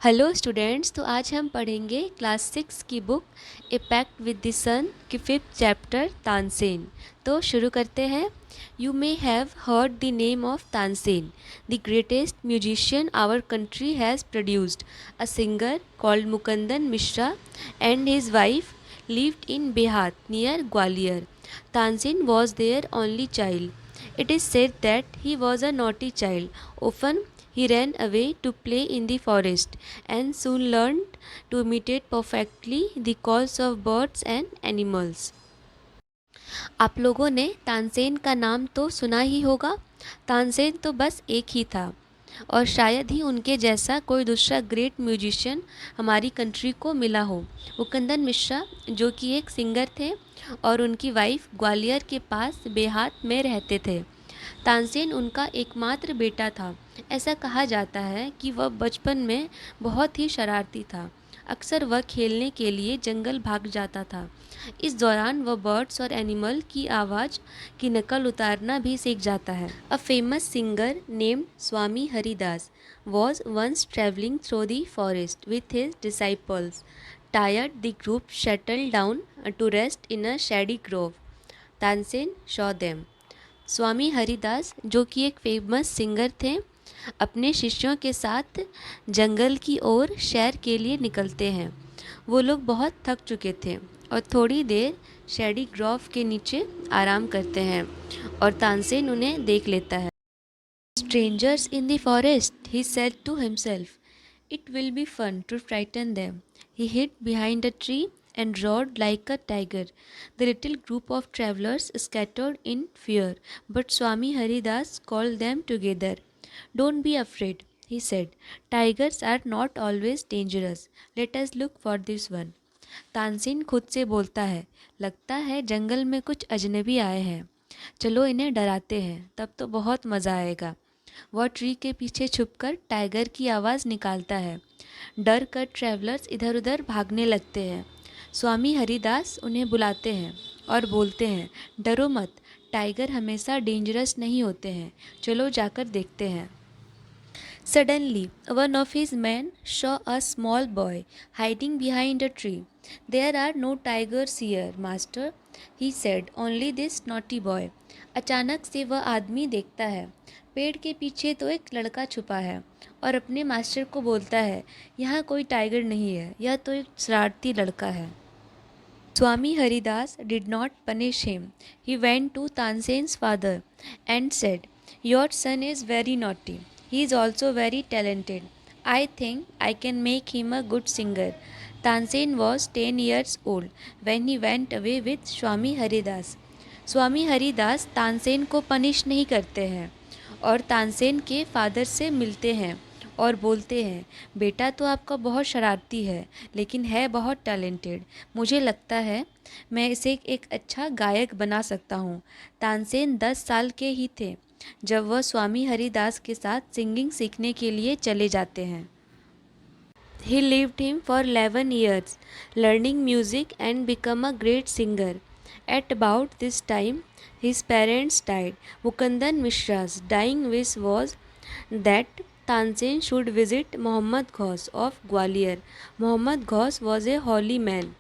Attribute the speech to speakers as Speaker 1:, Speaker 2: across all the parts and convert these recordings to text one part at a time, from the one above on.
Speaker 1: Hello students, तो आज हम पढ़ेंगे क्लास 6 की book a pact with the sun की 5th चैप्टर तानसेन। तो शुरू करते हैं। You may have heard the name of Tansen, the greatest musician our country has produced. A singer called Mukundan Mishra and his wife lived in Behat near Gwalior. Tansen was their only child. It is said that he was a naughty child. Often he ran away to play in the forest and soon learned to imitate perfectly the calls of birds and animals. आप लोगों ने तानसेन का नाम तो सुना ही होगा। तानसेन तो बस एक ही था और शायद ही उनके जैसा कोई दूसरा ग्रेट म्यूजिशियन हमारी कंट्री को मिला हो। मुकुंदन मिश्रा जो कि एक सिंगर थे और उनकी वाइफ ग्वालियर के पास बेहात में रहते थे। तानसेन उनका एकमात्र बेटा था। ऐसा कहा जाता है कि वह बचपन में बहुत ही शरारती था। अक्सर वह खेलने के लिए जंगल भाग जाता था। इस दौरान वह बर्ड्स और एनिमल की आवाज़ की नकल उतारना भी सीख जाता है। A famous singer named Swami Haridas was once traveling through the forest with his disciples. Tired, the group settled down to rest in a shady grove. Tansen saw them. स्वामी हरिदास जो कि एक फेमस सिंगर थे, अपने शिष्यों के साथ जंगल की ओर सैर के लिए निकलते हैं। वो लोग बहुत थक चुके थे और थोड़ी देर शैडी ग्रोव के नीचे आराम करते हैं और तानसेन उन्हें देख लेता है। Strangers in the forest, he said to himself. It will be fun to frighten them. He hid behind a tree and roared like a tiger. The little group of travelers scattered in fear, but Swami Haridas called them together. Don't be afraid, he said. Tigers are not always dangerous. Let us look for this one. Tansen खुद से बोलता है, लगता है जंगल में कुछ अजनबी आए हैं। चलो इन्हें डराते हैं, तब तो बहुत मज़ा आएगा। वह ट्री के पीछे छुपकर टाइगर की आवाज़ निकालता है। डर कर ट्रैवलर्स इधर उधर भागने लगते हैं। स्वामी हरिदास उन्हें बुलाते हैं और बोलते हैं, डरो मत, टाइगर हमेशा डेंजरस नहीं होते हैं, चलो जाकर देखते हैं। Suddenly, one of his men saw a small boy hiding behind a tree. There are no tigers here, master, he said, only this naughty boy. अचानक से वह आदमी देखता है, पेड़ के पीछे तो एक लड़का छुपा है और अपने मास्टर को बोलता है, यहाँ कोई टाइगर नहीं है, यह तो एक शरारती लड़का है। Swami Haridas did not punish him. He went to Tansen's father and said, your son is very naughty. He is also very talented. I think I can make him a good singer. Tansen was 10 years old when he went away with Swami Haridas. स्वामी हरिदास तानसेन को punish नहीं करते हैं और तानसेन के father से मिलते हैं और बोलते हैं, बेटा तो आपका बहुत शरारती है लेकिन है बहुत टैलेंटेड। मुझे लगता है मैं इसे एक अच्छा गायक बना सकता हूँ। तानसेन 10 साल के ही थे जब वह स्वामी हरिदास के साथ सिंगिंग सीखने के लिए चले जाते हैं। He lived him for 11 years, learning music and become a great singer. At about this time, his parents died. Mukundan Mishra's dying wish was that Tansen should visit Muhammad Ghaus of Gwalior. Muhammad Ghaus was a holy man.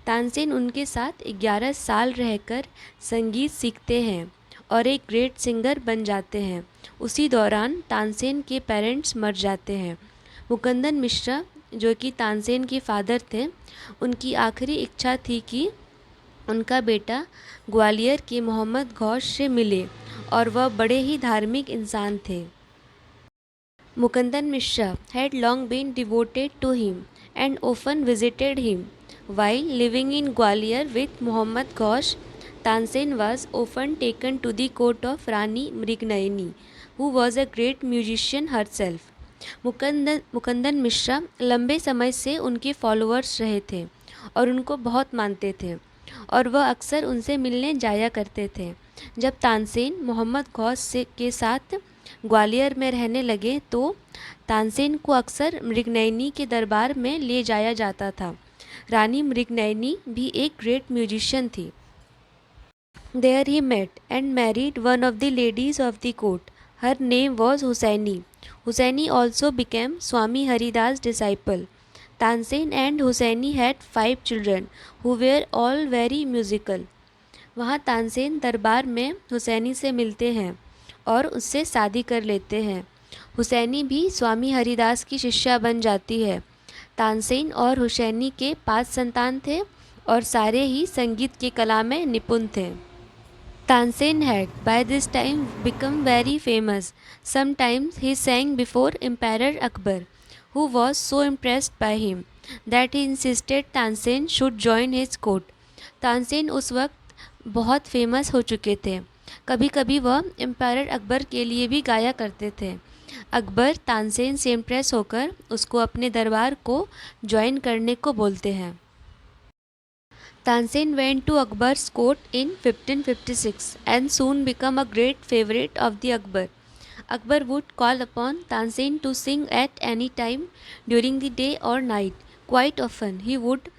Speaker 1: Tansen उनके साथ 11 साल रहकर संगीत सीखते हैं और एक great singer बन जाते हैं। उसी दौरान तानसेन के पेरेंट्स मर जाते हैं। मुकुंदन मिश्रा जो कि तानसेन के फादर थे, उनकी आखिरी इच्छा थी कि उनका बेटा ग्वालियर के मोहम्मद गौश से मिले और वह बड़े ही धार्मिक इंसान थे। Mukundan Mishra had long been devoted to him and often visited him. While living in Gwalior with Muhammad Ghosh, Tansen was often taken to the court of Rani Mrignayani, who was a great musician herself. Mukundan Mishra लंबे समय से उनके followers रहे थे और उनको बहुत मानते थे और वह अक्सर उनसे मिलने जाया करते थे। जब तानसेन मोहम्मद गौस से के साथ ग्वालियर में रहने लगे तो तानसेन को अक्सर मृगनयनी के दरबार में ले जाया जाता था। रानी मृगनयनी भी एक ग्रेट म्यूजिशियन थी। There he met and married one of the ladies of the court. Her name was Hussaini. Hussaini also became Swami Haridas' disciple. Tansen and Hussaini had 5 children who were all very musical. वहाँ तानसेन दरबार में हुसैनी से मिलते हैं और उससे शादी कर लेते हैं। हुसैनी भी स्वामी हरिदास की शिष्या बन जाती है। तानसेन और हुसैनी के 5 संतान थे और सारे ही संगीत की कला में निपुण थे। Tansen had by this time become very famous. Sometimes he sang before Emperor Akbar, who was so impressed by him that he insisted Tansen should join his court. Tansen उस वक्त बहुत फेमस हो चुके थे। कभी कभी वह एम्पायर अकबर के लिए भी गाया करते थे। अकबर तानसेन से इम्प्रेस होकर उसको अपने दरबार को ज्वाइन करने को बोलते हैं। Tansen went to Akbar's court in 1556 and soon became a great favorite of the Akbar. Akbar would call upon Tansen to sing at any time during the day or night. Quite often he would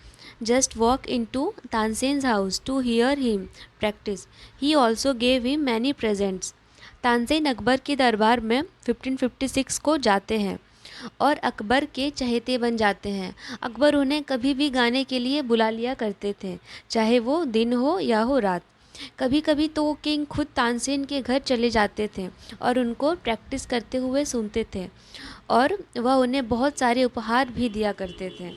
Speaker 1: just walk into Tansen's house to hear him practice. He also gave him many presents. Tansen Akbar के दरबार में 1556 को जाते हैं और अकबर के चहेते बन जाते हैं। अकबर उन्हें कभी भी गाने के लिए बुला लिया करते थे, चाहे वो दिन हो या हो रात। कभी कभी तो किंग खुद तानसेन के घर चले जाते थे और उनको प्रैक्टिस करते हुए सुनते थे और वह उन्हें बहुत सारे उपहार भी दिया करते थे।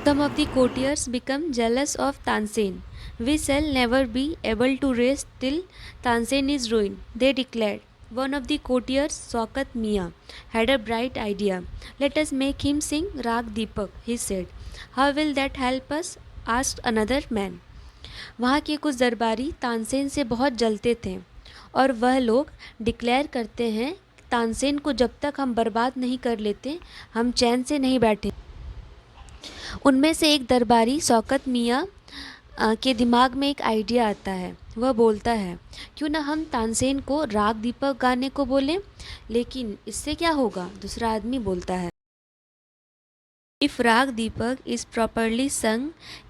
Speaker 1: Some of the courtiers become jealous of Tansen. We shall never be able to rest till Tansen is ruined, they declared. One of the courtiers, Shaukat Mia, had a bright idea. Let us make him sing Rag Deepak, he said. How will that help us? Asked another man. वहाँ के कुछ दरबारी तानसेन से बहुत जलते थे और वह लोग डिक्लेयर करते हैं तानसेन को जब तक हम बर्बाद नहीं कर लेते हम चैन से नहीं बैठे। उनमें से एक दरबारी शौकत मियाँ के दिमाग में एक आइडिया आता है। वह बोलता है क्यों ना हम तानसेन को राग दीपक गाने को बोलें, लेकिन इससे क्या होगा? दूसरा आदमी बोलता है If Rag Deepak is properly sung,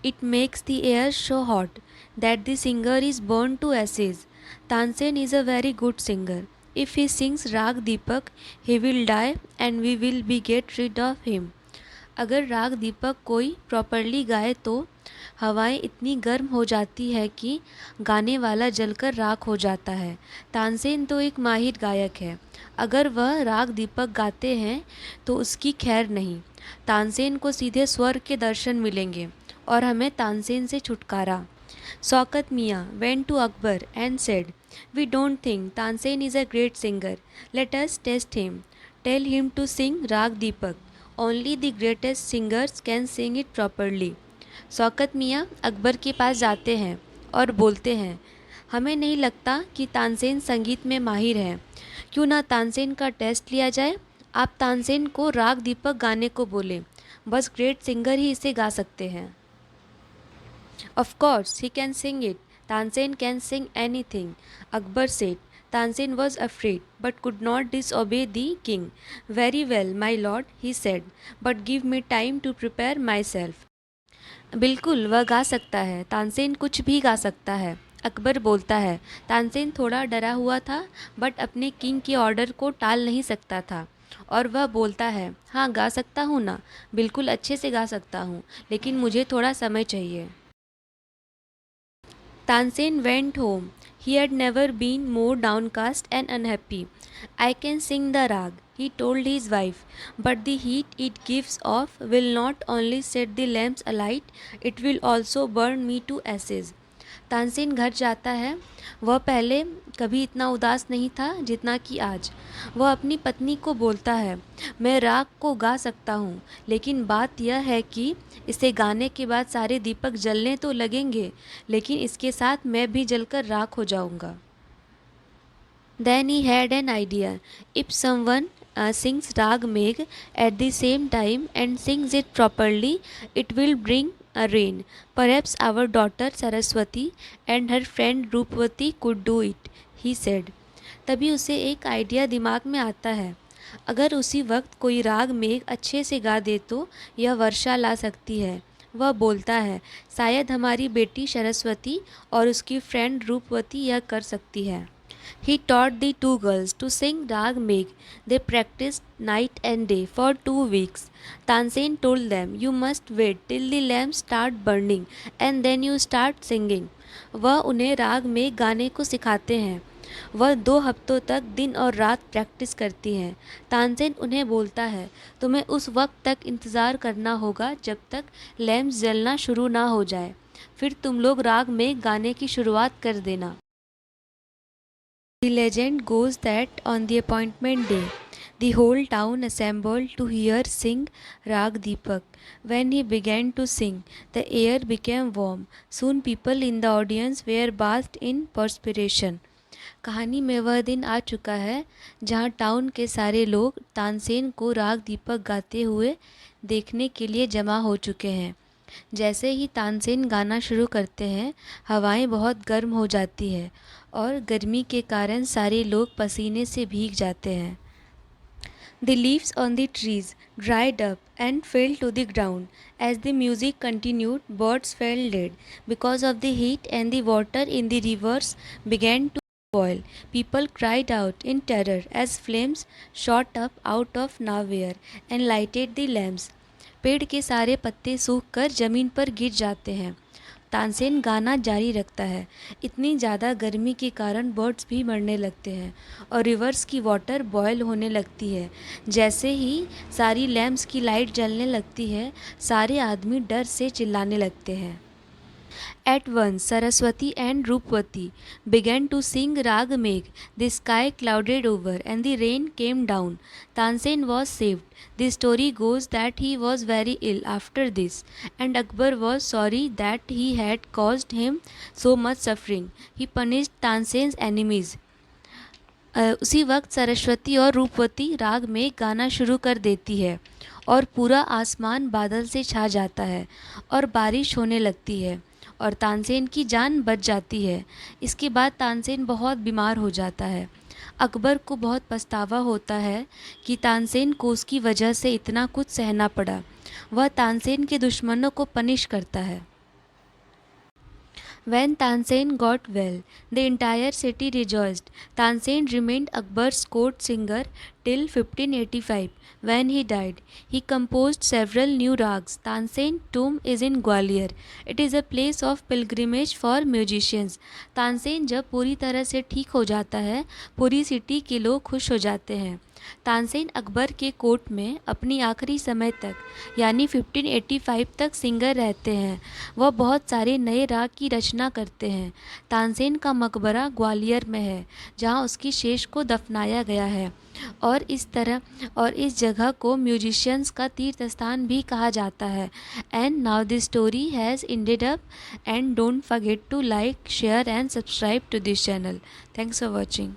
Speaker 1: it makes the air so hot that the singer is burned to ashes. Tansen is a very good singer. If he sings Rag Deepak, he will die and we will be get rid of him. अगर राग दीपक कोई properly गाए तो हवाएं इतनी गर्म हो जाती है कि गाने वाला जलकर राख हो जाता है। तानसेन तो एक माहिर गायक है, अगर वह राग दीपक गाते हैं तो उसकी खैर नहीं। तानसेन को सीधे स्वर्ग के दर्शन मिलेंगे और हमें तानसेन से छुटकारा। शौकत मियाँ went to Akbar and said, We don't think Tansen is a great singer. Let us test him. Tell him to sing Rag Deepak. Only the greatest singers can sing it properly. Shaukat मियाँ अकबर के पास जाते हैं और बोलते हैं, हमें नहीं लगता कि तानसेन संगीत में माहिर है, क्यों ना तानसेन का टेस्ट लिया जाए। आप तानसेन को राग दीपक गाने को बोलें, बस ग्रेट सिंगर ही इसे गा सकते हैं। Of course, he can sing it. Tansen can sing anything, Akbar said. Tansen was afraid, but could not disobey the king. Very well, my lord, he said, but give me time to prepare myself. बिल्कुल वह गा सकता है, तानसेन कुछ भी गा सकता है, अकबर बोलता है। तानसेन थोड़ा डरा हुआ था, बट अपने किंग के ऑर्डर को टाल नहीं सकता था और वह बोलता है, हाँ गा सकता हूँ ना, बिल्कुल अच्छे से गा सकता हूँ, लेकिन मुझे थोड़ा समय चाहिए। Tansen went home. He had never been more downcast and unhappy. I can sing the rag, he told his wife, but the heat it gives off will not only set the lamps alight, it will also burn me to ashes. Tansen घर जाता है। वह पहले कभी इतना उदास नहीं था जितना कि आज। वह अपनी पत्नी को बोलता है, मैं राग को गा सकता हूँ, लेकिन बात यह है कि इसे गाने के बाद सारे दीपक जलने तो लगेंगे, लेकिन इसके साथ मैं भी जलकर राख हो जाऊँगा। Then he had an idea. If someone sings Rag Megh at the same time and sings it properly, it will bring a rain. Perhaps our daughter Saraswati and her friend Rupavati could do it, he said. तभी उसे एक idea दिमाग में आता है। अगर उसी वक्त कोई राग मेघ अच्छे से गा दे तो यह वर्षा ला सकती है। वह बोलता है, शायद हमारी बेटी सरस्वती और उसकी फ्रेंड रूपवती यह कर सकती है। He taught the two girls to sing Rag Megh. They practiced night and day for 2 weeks. Tansen told them, "You must wait till the lamps start burning and then you start singing." वह उन्हें राग में गाने को सिखाते हैं। वह 2 हफ्तों तक दिन और रात प्रैक्टिस करती हैं। तानसेन उन्हें बोलता है, तुम्हें उस वक्त तक इंतज़ार करना होगा जब तक लैम्प्स जलना शुरू ना हो जाए, फिर तुम लोग राग में गाने की शुरुआत कर देना। The legend goes that on the appointment day, the whole town assembled to hear sing Rag Deepak. When he began to sing, the air became warm. Soon people in the audience were bathed in perspiration. कहानी में वह दिन आ चुका है जहाँ town के सारे लोग तानसेन को राग दीपक गाते हुए देखने के लिए जमा हो चुके हैं। जैसे ही तानसेन गाना शुरू करते हैं, हवाएं बहुत गर्म हो जाती है और गर्मी के कारण सारे लोग पसीने से भीग जाते हैं। The leaves on the trees dried up and fell to the ground. As the music continued, birds fell dead because of the heat and the water in the rivers began to boil. People cried out in terror as flames shot up out of nowhere and lighted the lamps. पेड़ के सारे पत्ते सूखकर ज़मीन पर गिर जाते हैं। तानसेन गाना जारी रखता है। इतनी ज़्यादा गर्मी के कारण बर्ड्स भी मरने लगते हैं और रिवर्स की वाटर बॉयल होने लगती है। जैसे ही सारी लैम्प्स की लाइट जलने लगती है, सारे आदमी डर से चिल्लाने लगते हैं। At once, Saraswati and Rupwati began to sing Rag Megh. The sky clouded over and the rain came down. Tansen was saved. The story goes that he was very ill after this, and Akbar was sorry that he had caused him so much suffering. He punished Tansen's enemies. उसी वक्त सरस्वती और रूपवती राग में गाना शुरू कर देती है और पूरा आसमान बादल से छा जाता है और बारिश होने लगती है और तानसेन की जान बच जाती है। इसके बाद तानसेन बहुत बीमार हो जाता है। अकबर को बहुत पछतावा होता है कि तानसेन को उसकी वजह से इतना कुछ सहना पड़ा। वह तानसेन के दुश्मनों को पनिश करता है। When Tansen got well, the entire city rejoiced. Tansen remained Akbar's court singer till 1585. When he died, he composed several new rags. Tansen's tomb is in Gwalior. It is a place of pilgrimage for musicians. Tansen जब पूरी तरह से ठीक हो जाता है, पूरी city के लोग खुश हो जाते हैं। तानसेन अकबर के कोर्ट में अपनी आखिरी समय तक यानी 1585 तक सिंगर रहते हैं। वह बहुत सारे नए राग की रचना करते हैं। तानसेन का मकबरा ग्वालियर में है जहां उसकी शेष को दफनाया गया है और इस जगह को म्यूजिशियंस का तीर्थ स्थान भी कहा जाता है। And now this story has ended up and don't forget to like share and subscribe to this channel. Thanks for watching.